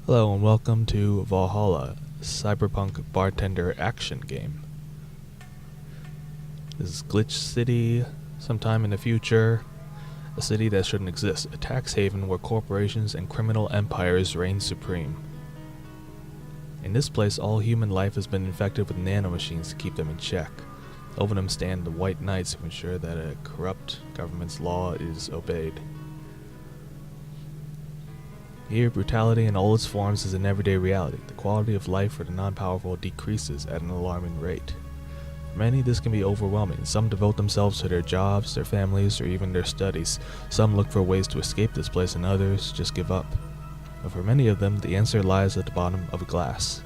Hello and welcome to Valhalla, Cyberpunk Bartender action game. This is Glitch City, sometime in the future. A city that shouldn't exist, a tax haven where corporations and criminal empires reign supreme. In this place, all human life has been infected with nanomachines to keep them in check. Over them stand the White Knights to ensure that a corrupt government's law is obeyed. Here, brutality in all its forms is an everyday reality. The quality of life for the non-powerful decreases at an alarming rate. For many, this can be overwhelming. Some devote themselves to their jobs, their families, or even their studies. Some look for ways to escape this place, and others just give up. But for many of them, the answer lies at the bottom of a glass.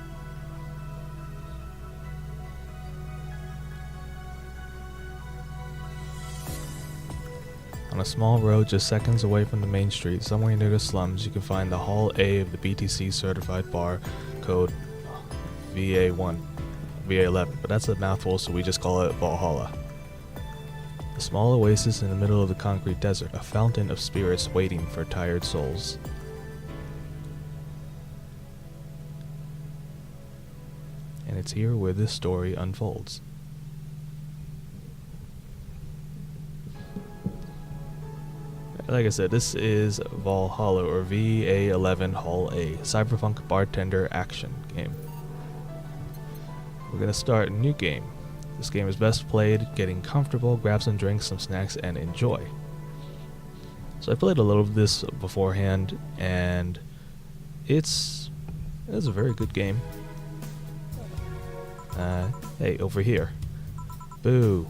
On a small road just seconds away from the main street, somewhere near the slums, you can find the Hall A of the BTC certified bar, code VA11, but that's a mouthful, so we just call it Valhalla. A small oasis in the middle of the concrete desert, a fountain of spirits waiting for tired souls. And it's here where this story unfolds. Like I said, this is Valhalla, or VA11 Hall A, Cyberpunk Bartender action game. We're going to start a new game. This game is best played getting comfortable, grab some drinks, some snacks, and enjoy. So I played a little of this beforehand, and it's a very good game. Hey, over here. Boo.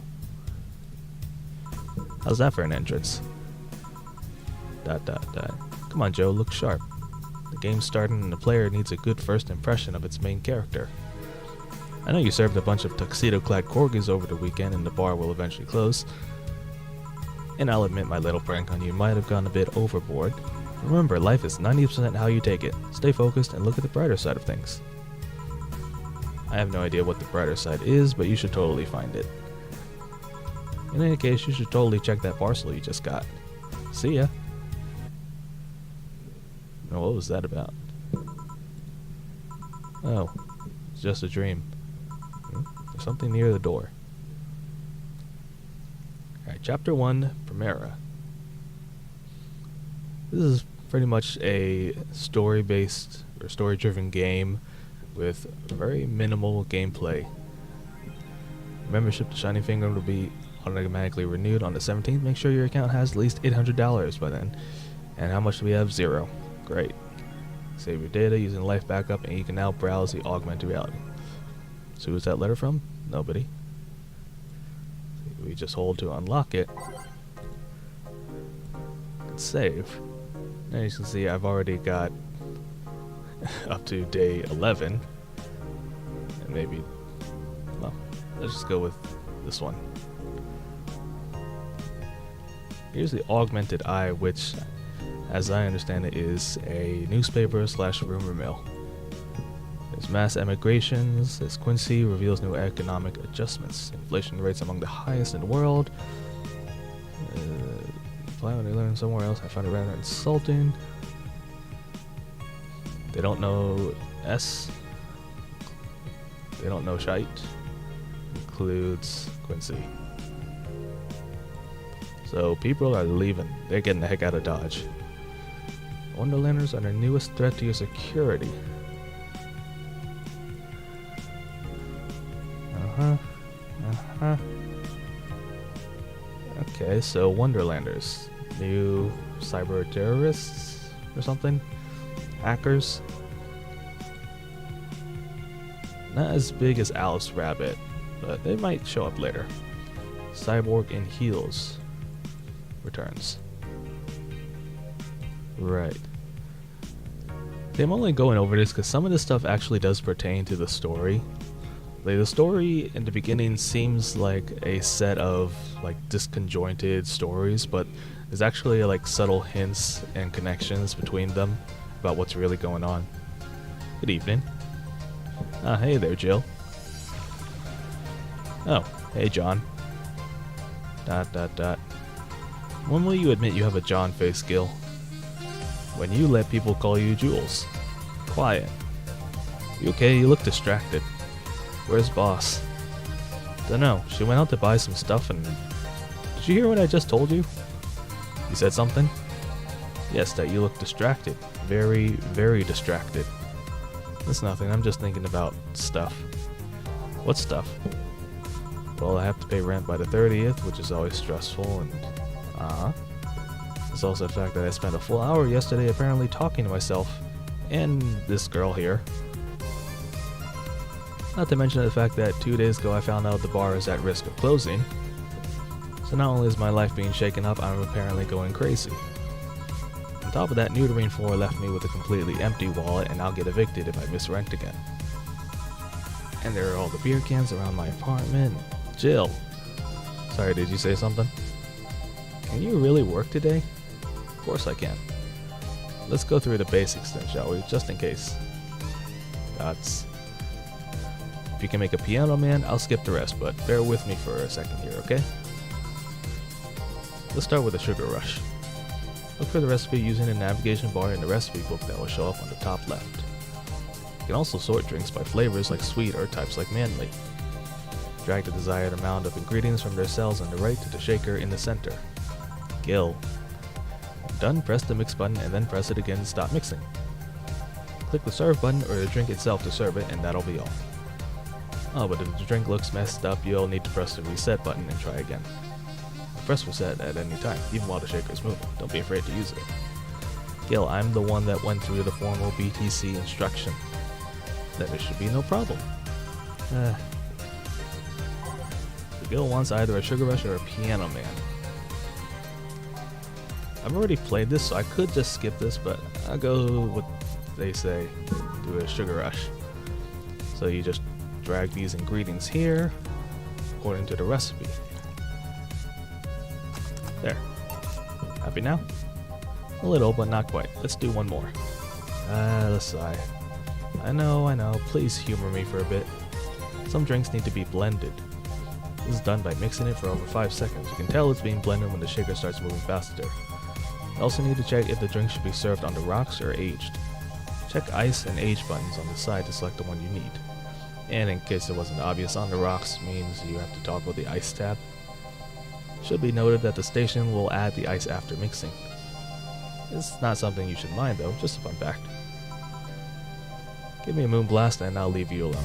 How's that for an entrance? ... Come on, Joe, look sharp. The game's starting and the player needs a good first impression of its main character. I know you served a bunch of tuxedo-clad corgis over the weekend and the bar will eventually close. And I'll admit my little prank on you might have gone a bit overboard. Remember, life is 90% how you take it. Stay focused and look at the brighter side of things. I have no idea what the brighter side is, but you should totally find it. In any case, you should totally check that parcel you just got. See ya! Oh, what was that about? Oh, it's just a dream. There's something near the door. Alright, Chapter 1, Primera. This is pretty much a story-based or story-driven game with very minimal gameplay. Membership to Shining Finger will be automatically renewed on the 17th. Make sure your account has at least $800 by then. And how much do we have? 0. Great. Save your data using life backup and you can now browse the augmented reality. So who's that letter from? Nobody. We just hold to unlock it. Let's save. Now you can see I've already got up to day 11. And maybe, well, let's just go with this one. Here's the augmented eye, which, as I understand it, is a newspaper / rumor mill. There's mass emigrations. As Quincy reveals new economic adjustments. Inflation rates among the highest in the world. Apply when they learn somewhere else. I find it rather insulting. They don't know S. They don't know shite. Includes Quincy. So people are leaving. They're getting the heck out of Dodge. Wonderlanders are the newest threat to your security. Okay, so Wonderlanders. New cyber terrorists or something? Hackers? Not as big as Alice Rabbit, but they might show up later. Cyborg in Heels returns. Right. I'm only going over this because some of this stuff actually does pertain to the story. Like, the story in the beginning seems like a set of like disconjointed stories, but there's actually like subtle hints and connections between them about what's really going on. Good evening. Ah, hey there, Jill. Oh, hey, John. ... When will you admit you have a John face skill? When you let people call you Jules. Quiet. You okay? You look distracted. Where's boss? Dunno. She went out to buy some stuff and... Did you hear what I just told you? You said something? Yes, that you look distracted. Very, very distracted. It's nothing. I'm just thinking about stuff. What stuff? Well, I have to pay rent by the 30th, which is always stressful, and... There's also the fact that I spent a full hour yesterday apparently talking to myself and this girl here. Not to mention the fact that 2 days ago I found out the bar is at risk of closing. So not only is my life being shaken up, I'm apparently going crazy. On top of that, neutering 4 left me with a completely empty wallet, and I'll get evicted if I miss rent again. And there are all the beer cans around my apartment. Jill. Sorry, did you say something? Can you really work today? Of course I can. Let's go through the basics then, shall we? Just in case. Dots. If you can make a piano man, I'll skip the rest, but bear with me for a second here, okay? Let's start with a sugar rush. Look for the recipe using the navigation bar in the recipe book that will show up on the top left. You can also sort drinks by flavors like sweet or types like manly. Drag the desired amount of ingredients from their cells on the right to the shaker in the center. Gill. When done, press the mix button and then press it again to stop mixing. Click the serve button or the drink itself to serve it, and that'll be all. Oh, but if the drink looks messed up, you'll need to press the reset button and try again. Press reset at any time, even while the shaker is moving. Don't be afraid to use it. Gil, I'm the one that went through the formal BTC instruction. Then there should be no problem. So Gil wants either a sugar rush or a piano man. I've already played this, so I could just skip this, but I'll go with they say, do a sugar rush. So you just drag these ingredients here, according to the recipe. There. Happy now? A little, but not quite. Let's do one more. Let's sigh. I know. Please humor me for a bit. Some drinks need to be blended. This is done by mixing it for over 5 seconds. You can tell it's being blended when the shaker starts moving faster. You also need to check if the drink should be served on the rocks or aged. Check ice and age buttons on the side to select the one you need. And in case it wasn't obvious, on the rocks means you have to toggle the ice tab. Should be noted that the station will add the ice after mixing. It's not something you should mind though, just a fun fact. Give me a moon blast and I'll leave you alone.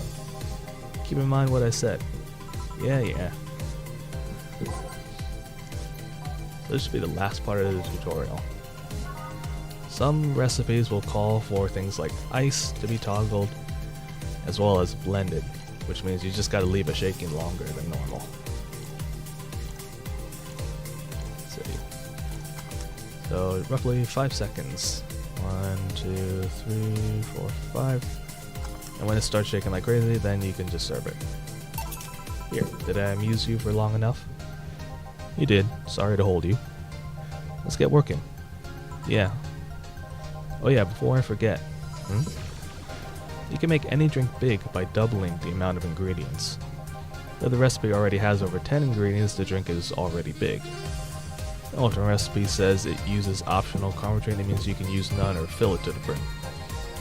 Keep in mind what I said. Yeah. This should be the last part of the tutorial. Some recipes will call for things like ice to be toggled, as well as blended, which means you just gotta leave it shaking longer than normal. Let's see. So roughly 5 seconds. 1, 2, 3, 4, 5. And when it starts shaking like crazy, then you can just serve it. Here, did I amuse you for long enough? You did. Sorry to hold you. Let's get working. Yeah. Oh yeah, before I forget. You can make any drink big by doubling the amount of ingredients. Though the recipe already has over 10 ingredients, the drink is already big. If the recipe says it uses optional carbonating, it means you can use none or fill it to the brim.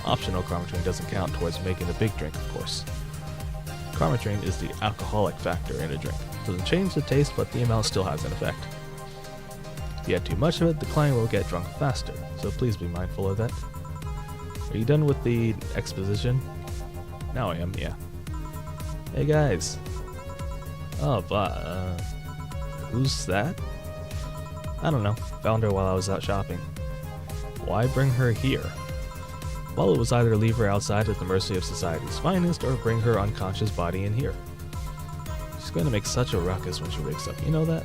Optional carbonating doesn't count towards making a big drink, of course. Carbonating is the alcoholic factor in a drink. Doesn't change the taste, but the amount still has an effect. If you add too much of it, the client will get drunk faster, so please be mindful of that. Are you done with the exposition? Now I am, yeah. Hey guys. Oh, but, who's that? I don't know. Found her while I was out shopping. Why bring her here? Well, it was either leave her outside at the mercy of society's finest, or bring her unconscious body in here. She's going to make such a ruckus when she wakes up, you know that?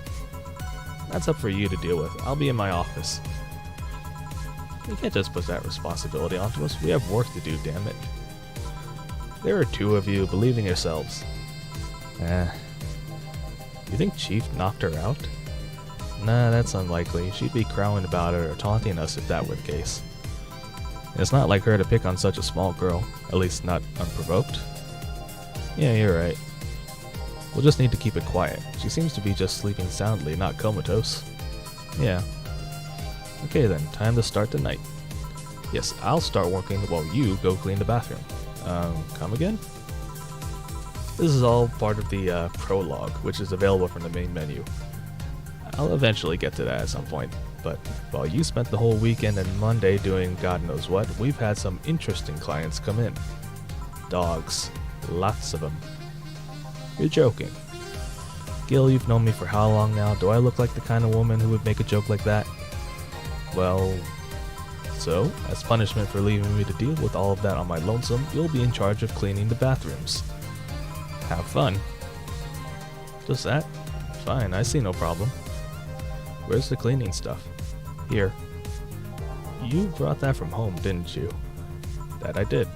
That's up for you to deal with. I'll be in my office. You can't just put that responsibility onto us. We have work to do, damn it. There are 2 of you. Believe in yourselves. You think Chief knocked her out? Nah, that's unlikely. She'd be crowing about it or taunting us if that were the case. It's not like her to pick on such a small girl, at least not unprovoked. Yeah, you're right. We'll just need to keep it quiet. She seems to be just sleeping soundly, not comatose. Yeah. Okay then, time to start the night. Yes, I'll start working while you go clean the bathroom. Come again? This is all part of the prologue, which is available from the main menu. I'll eventually get to that at some point, but while you spent the whole weekend and Monday doing God knows what, we've had some interesting clients come in. Dogs. Lots of them. You're joking. Gil, you've known me for how long now? Do I look like the kind of woman who would make a joke like that? Well, so, as punishment for leaving me to deal with all of that on my lonesome, you'll be in charge of cleaning the bathrooms. Have fun. Just that? Fine, I see no problem. Where's the cleaning stuff? Here. You brought that from home, didn't you? That I did.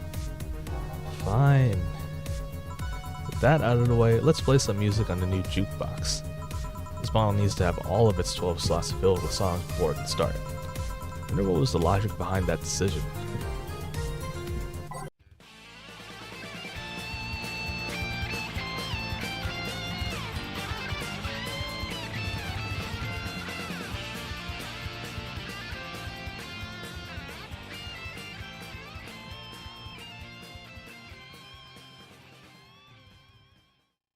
Fine. With that out of the way, let's play some music on the new jukebox. This model needs to have all of its 12 slots filled with songs before it can start. I wonder what was the logic behind that decision.